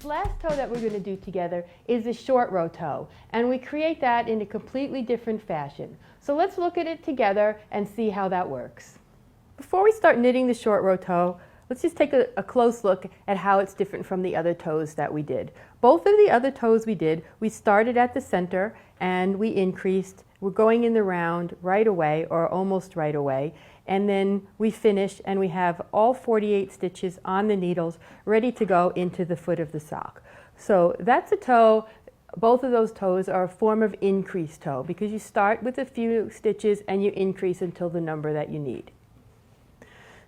This last toe that we're going to do together is a short row toe, and we create that in a completely different fashion. So let's look at it together and see how that works. Before we start knitting the short row toe, let's just take a close look at how it's different from the other toes that we did. Both of the other toes we did, we started at the center and we increased. We're going in the round right away, or almost right away, and then we finish and we have all 48 stitches on the needles ready to go into the foot of the sock. So that's a toe. Both of those toes are a form of increased toe because you start with a few stitches and you increase until the number that you need.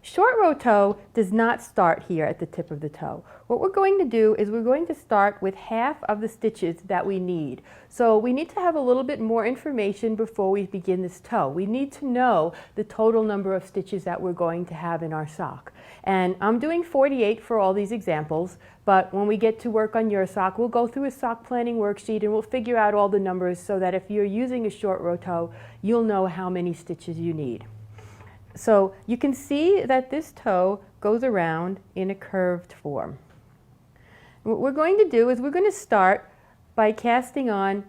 Short row toe does not start here at the tip of the toe. What we're going to do is we're going to start with half of the stitches that we need. So we need to have a little bit more information before we begin this toe. We need to know the total number of stitches that we're going to have in our sock. And I'm doing 48 for all these examples, but when we get to work on your sock, we'll go through a sock planning worksheet and we'll figure out all the numbers so that if you're using a short row toe, you'll know how many stitches you need. So you can see that this toe goes around in a curved form. What we're going to do is we're going to start by casting on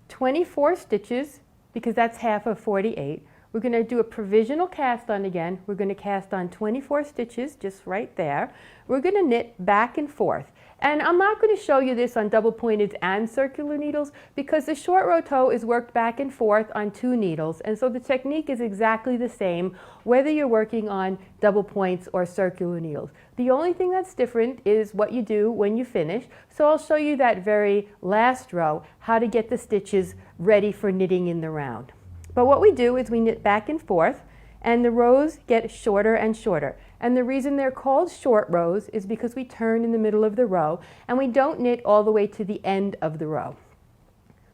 24 stitches because that's half of 48. We're going to do a provisional cast on again. We're going to cast on 24 stitches just right there. We're going to knit back and forth. And I'm not going to show you this on double pointed and circular needles because the short row toe is worked back and forth on 2 needles, and so the technique is exactly the same whether you're working on double points or circular needles. The only thing that's different is what you do when you finish, so I'll show you that very last row, how to get the stitches ready for knitting in the round. But what we do is we knit back and forth, and the rows get shorter and shorter. And the reason they're called short rows is because we turn in the middle of the row and we don't knit all the way to the end of the row.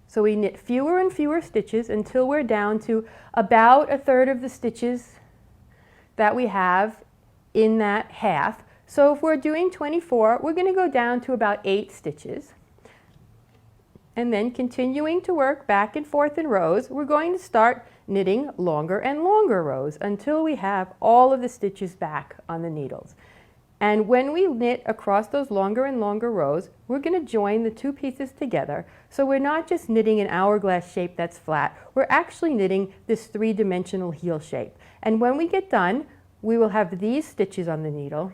So we knit fewer and fewer stitches until we're down to about a third of the stitches that we have in that half. So if we're doing 24, we're going to go down to about 8 stitches. And then continuing to work back and forth in rows, we're going to start knitting longer and longer rows until we have all of the stitches back on the needles. And when we knit across those longer and longer rows, we're going to join the 2 pieces together. So we're not just knitting an hourglass shape that's flat, we're actually knitting this 3-dimensional heel shape. And when we get done, we will have these stitches on the needle,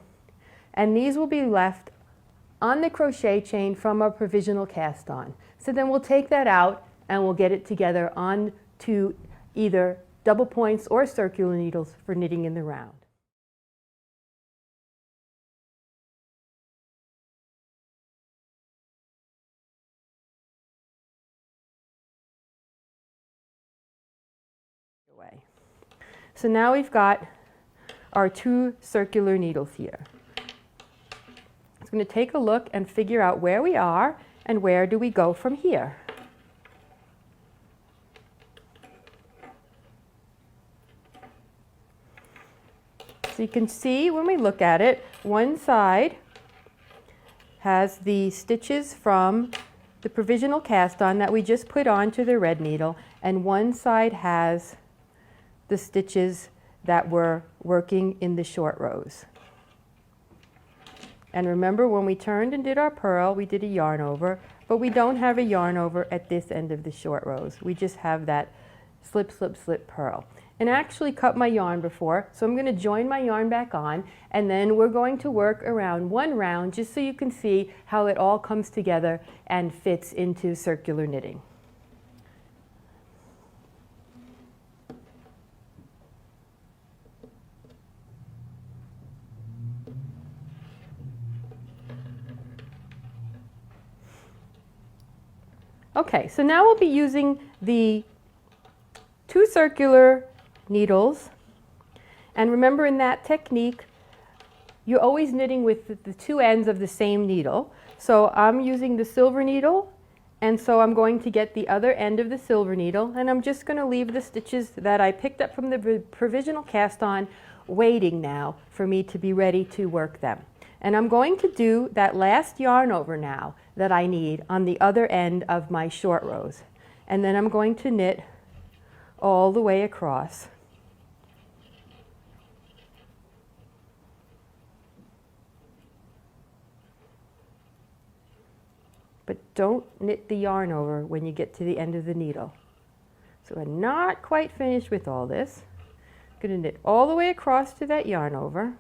and these will be left on the crochet chain from our provisional cast on. So then we'll take that out and we'll get it together on to either double points or circular needles for knitting in the round. So now we've got our 2 circular needles here. I'm going to take a look and figure out where we are and where do we go from here. So you can see when we look at it, one side has the stitches from the provisional cast on that we just put onto the red needle, and one side has the stitches that we're working in the short rows. And remember, when we turned and did our purl, we did a yarn over, but we don't have a yarn over at this end of the short rows. We just have that slip, slip, slip purl. And I actually cut my yarn before, so I'm going to join my yarn back on, and then we're going to work around 1 round just so you can see how it all comes together and fits into circular knitting. Okay, so now we'll be using the 2 circular needles, and remember, in that technique you're always knitting with the 2 ends of the same needle. So I'm using the silver needle, and so I'm going to get the other end of the silver needle, and I'm just going to leave the stitches that I picked up from the provisional cast on waiting now for me to be ready to work them. And I'm going to do that last yarn over now that I need on the other end of my short rows, and then I'm going to knit all the way across. but don't knit the yarn over when you get to the end of the needle. So we're not quite finished with all this. I'm going to knit all the way across to that yarn over.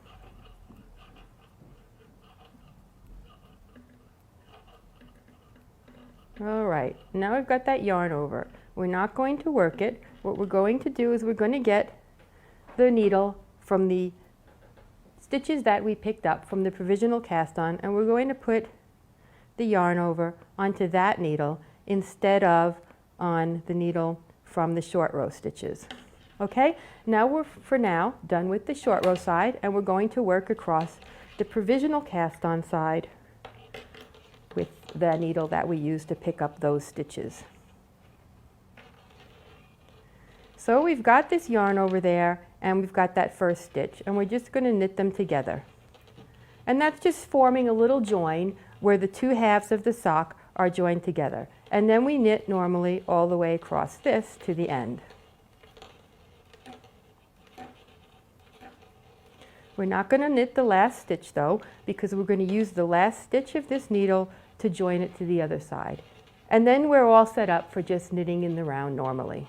All right, now we've got that yarn over. We're not going to work it. What we're going to do is we're going to get the needle from the stitches that we picked up from the provisional cast on, and we're going to put the yarn over onto that needle instead of on the needle from the short row stitches. Okay, now we're for now done with the short row side, and we're going to work across the provisional cast on side with the needle that we used to pick up those stitches. So we've got this yarn over there, and we've got that first stitch, and we're just going to knit them together. And that's just forming a little join where the two halves of the sock are joined together. And then we knit normally all the way across this to the end. We're not going to knit the last stitch though, because we're going to use the last stitch of this needle to join it to the other side. And then we're all set up for just knitting in the round normally.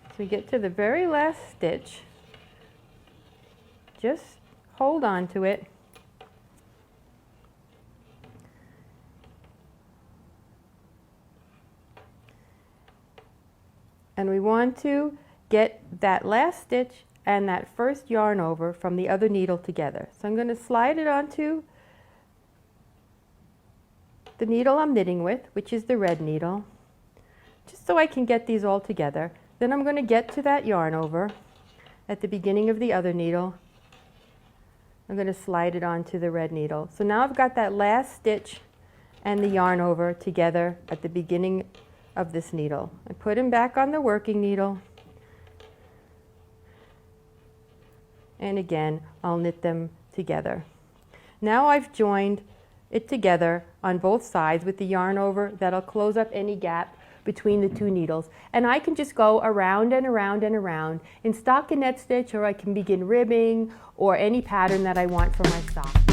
So we get to the very last stitch, just hold on to it. And we want to get that last stitch and that first yarn over from the other needle together. So I'm going to slide it onto the needle I'm knitting with, which is the red needle, just so I can get these all together. Then I'm going to get to that yarn over at the beginning of the other needle. I'm going to slide it onto the red needle. So now I've got that last stitch and the yarn over together at the beginning of this needle. I put them back on the working needle, and again I'll knit them together. Now I've joined it together on both sides with the yarn over that'll close up any gap between the two needles, and I can just go around and around and around in stockinette stitch, or I can begin ribbing or any pattern that I want for my sock.